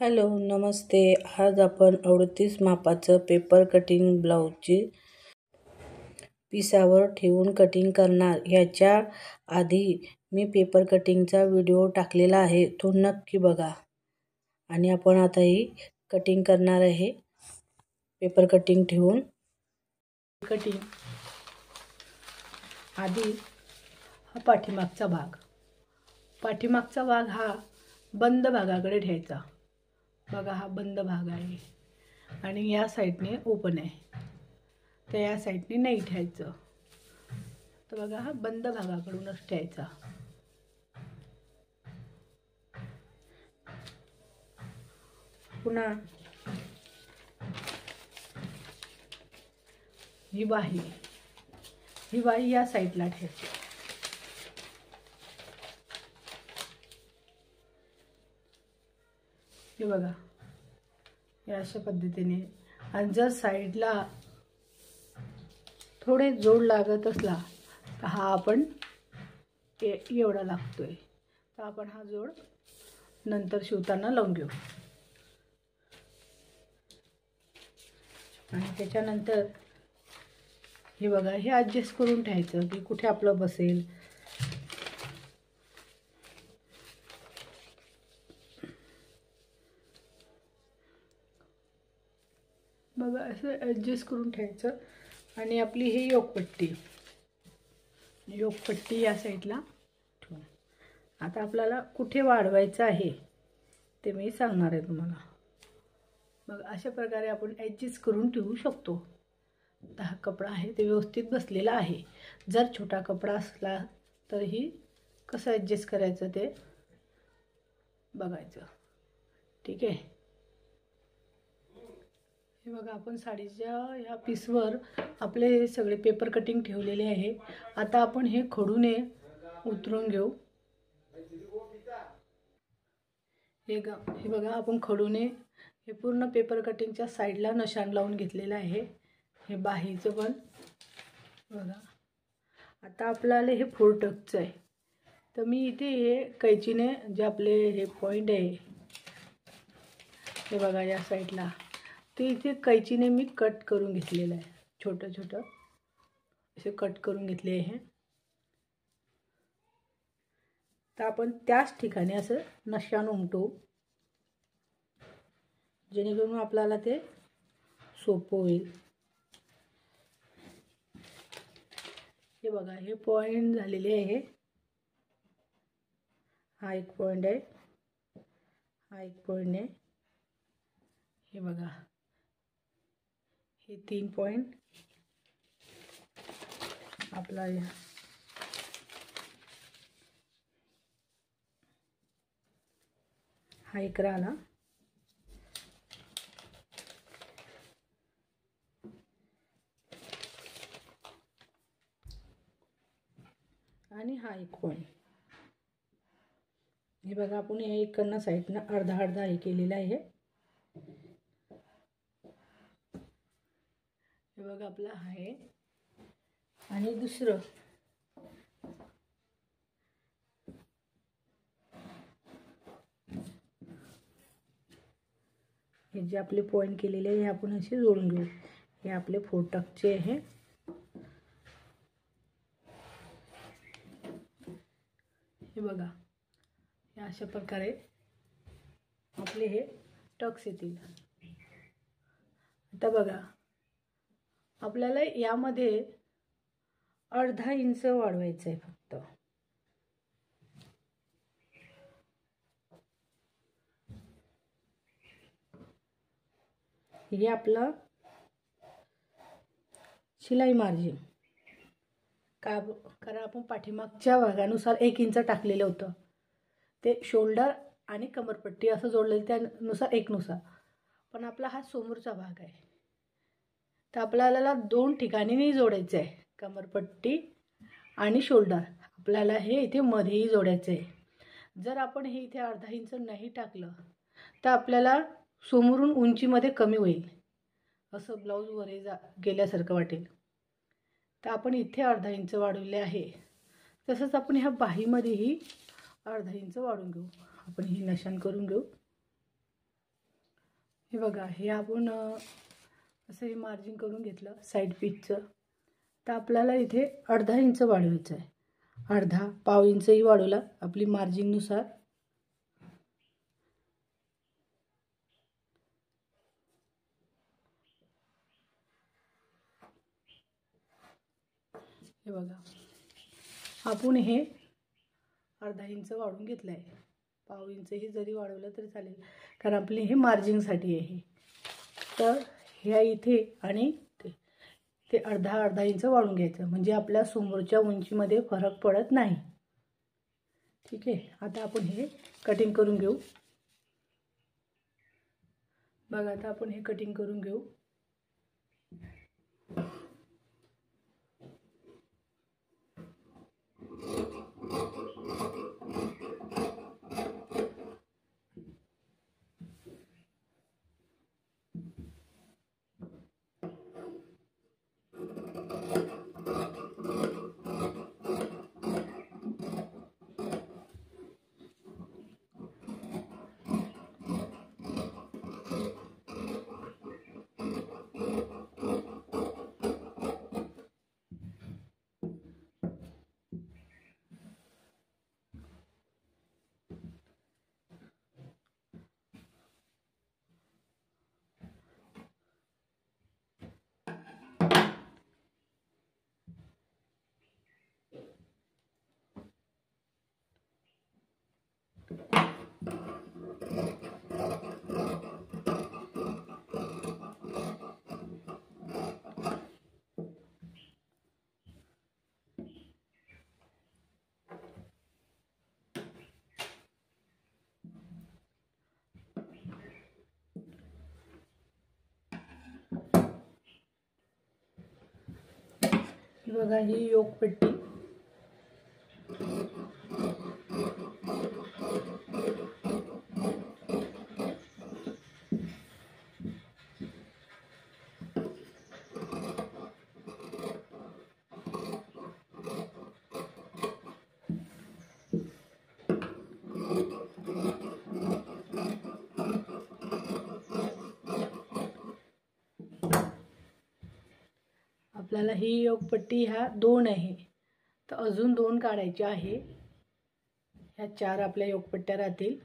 Hello नमस्ते. आज आपण 38 मापाचं paper cutting ब्लाऊजची पिसावर ठेवून कटिंग करणार. ह्याच्या आधी मी पेपर कटिंगचा व्हिडिओ टाकलेला आहे, तो नक्की बघा. आणि आपण आता ही कटिंग करणार आहे. पेपर कटिंग ठेवून कटिंग आधी हा पाठीमागचा भाग हा बंद भागाकडे ठेवायचा. बघा, हा बंद भाग आहे आणि या साईडने ओपन आहे, तर या साईडने नाही ठेवायचं. तर बघा, हा बंद भागाकडूनच ठेवायचा. पुन्हा ही बाही या साईडला ठेवायची. हे बघा, या अशा पद्धतीने. आणि जर साईडला थोडे जोड लागत असला तर हा आपण एवढा लागतोय, तर आपण हा जोड नंतर शिवताना लावून घेऊ. आणि त्याच्यानंतर हे बघा, हे ॲडजस्ट करून ठेवायचं की कुठे आपलं बसेल. बघा, असं ॲडजस्ट करून ठेवायचं. आणि आपली ही योकपट्टी या साईडला ठेवू. आता आपल्याला कुठे वाढवायचं आहे ते मी सांगणार आहे तुम्हाला. मग अशा प्रकारे आपण ॲडजस्ट करून ठेवू शकतो. तर हा कपडा आहे ते व्यवस्थित बसलेला आहे. जर छोटा कपडा असला तरीही कसं ॲडजस्ट करायचं ते बघायचं. ठीक आहे. हे बघा, आपण साडीच्या ह्या पीसवर आपले सगळे पेपर कटिंग ठेवलेले आहे. आता आपण हे खडूने उतरून घेऊ. हे बघा, आपण खडूने हे पूर्ण पेपर कटिंगच्या साईडला नशाण लावून घेतलेलं आहे. हे बाहीचं पण बघा. आता आपल्याला हे 4 टक्सचं आहे, तर मी इथे हे कैचीने जे आपले हे पॉईंट आहे हे बघा या साईडला, ते इथे कैचीने मी कट करून घेतलेलं आहे. छोटं छोटं असे कट करून घेतले आहे. तर आपण त्याच ठिकाणी असं नशाण उमटू, जेणेकरून आपल्याला ते सोपं होईल. हे बघा, हे पॉईंट झालेले आहे. हा एक पॉईंट आहे, हा एक पॉईंट आहे. हे बघा, हे 3 पॉईंट आपला हा एक राहिला. आणि हा एक पॉईंट. हे बघा, आपण या इकडनं साईडनं अर्धा हे केलेलं आहे. हे बघा आपलं आहे. आणि दुसरं हे जे आपले पॉईंट केलेले आहे हे आपण असे जोडून घेऊ. हे आपले 4 टक्सचे आहे. हे बघा, हे अशा प्रकारे आपले हे टक्स येतील. आता बघा, आपल्याला यामध्ये अर्धा इंच वाढवायचं आहे फक्त. हे आपलं शिलाई मार्जिन का, कारण आपण पाठीमागच्या भागानुसार 1 इंच टाकलेलं होतं. ते शोल्डर आणि कमरपट्टी असं जोडलेलं, त्यानुसार 1 नुसार. पण आपला हा समोरचा भाग आहे, तर आपल्याला 2 ठिकाणी नाही जोडायचं आहे. कमरपट्टी आणि शोल्डर आपल्याला हे इथे मध्येही जोडायचं आहे. जर आपण हे इथे अर्धा इंच नाही टाकलं तर आपल्याला समोरून उंचीमध्ये कमी होईल, असं ब्लाऊज वर गेल्यासारखं वाटेल. तर आपण इथे अर्धा इंच वाढवले आहे. तसंच आपण ह्या बाहीमध्येही अर्धा इंच वाढवून घेऊ. आपण ही नशाण करून घेऊ. हे बघा, हे आपण असं हे मार्जिन करून घेतलं साईड पीसचं. तर आपल्याला इथे अर्धा इंच वाढवायचं आहे. अर्धा पाव इंचही वाढवला आपली मार्जिननुसार. हे बघा, आपण हे अर्धा इंच वाढवून घेतलं आहे. पाव इंचही जरी वाढवलं तरी चालेल, कारण आपली हे मार्जिनसाठी आहे. तर ह्या इथे आणि ते अर्धा इंच वाढून घ्यायचं, म्हणजे आपल्या समोरच्या उंचीमध्ये फरक पडत नाही. ठीक आहे, आता आपण हे कटिंग करून घेऊ. बघा, आता आपण हे कटिंग करून घेऊ. बघा, ही योकपट्टी आपल्याला ही योकपट्टी ह्या 2 आहे, तर अजून 2 काढायचे आहे. ह्या 4 आपल्या योकपट्ट्या राहतील.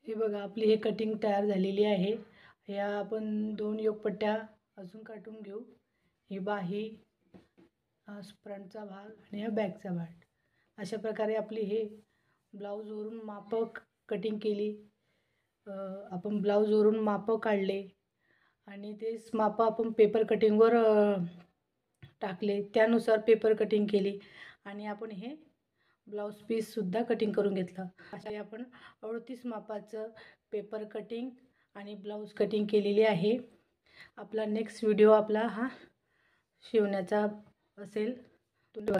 हे बघा आपली हे कटिंग तयार झालेली आहे. ह्या आपण 2 योगपट्ट्या अजून काढून घेऊ. ही बाही, हा फ्रंटचा भाग आणि हा बॅकचा भाग. अशा प्रकारे आपली हे ब्लाऊजवरून मापं कटिंग केली. आपण ब्लाऊजवरून मापं काढले आणि तेच मापं आपण पेपर कटिंगवर टाकले. त्यानुसार पेपर कटिंग केली आणि आपण हे ब्लाऊज पीससुद्धा कटिंग करून घेतलं. अशा आपण 38 मापाचं पेपर कटिंग आणि ब्लाऊज कटिंग केलेली आहे. आपला नेक्स्ट व्हिडिओ आपला हा शिवण्याचा असेल. तुम्ही